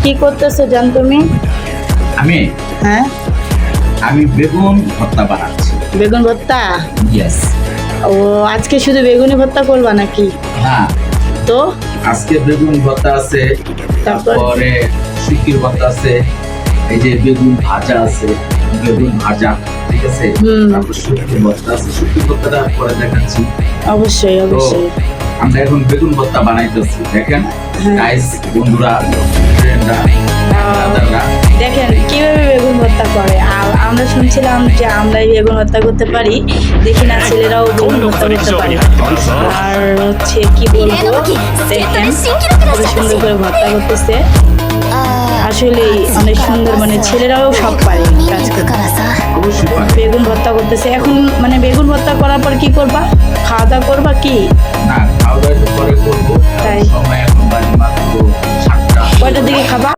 কি করতেছো জান তুমি? আমি হ্যাঁ, আমি বেগুন ভর্তা বানাচ্ছি। বেগুন ভর্তা? ইয়েস। ও, আজকে শুধু বেগুনি ভর্তা করবা নাকি? হ্যাঁ, তো আজকে বেগুন ভর্তা আছে, তারপর? তারপরে শুকির ভর্তা আছে, এই যে বেগুন ভাজা আছে, বেগুন ভাজা, ঠিক আছে। হুম। তারপর শুকির ভর্তা আছে, শুকির ভর্তাটা পরে দেখাচ্ছি। অবশ্যই তো অবশ্যই। আমরা এখন বেগুন ভর্তা বানাইতেছি, দেখেন হ্যাঁ। গাইস, বন্ধুরা, ফ্রেন্ডরা, দাদারা। দেখেন কিভাবে বেগুন ভর্তা করে। আর আমরা শুনছিলাম যে আমরা বেগুন ভর্তা করতে পারি, দেখি না ছেলেরাও বেগুন ভর্তা করতে পারে। আর হচ্ছে কি বলবো, দেখেন কত সুন্দর করে ভর্তা করতেছে। আসলেই অনেক সুন্দর, মানে ছেলেরাও সব পারে কাজ করতে। অবশ্যই পারে। বেগুন ভর্তা করতেছে এখন, মানে বেগুন ভর্তা করার পর কি করবা? খাওয়া দাওয়া করবা কি? না, খাওয়া দাওয়া একটু পরে করবো। তাই? সময় এখন বাজে মাত্র 7টা। কয়টার দিকে খাবা?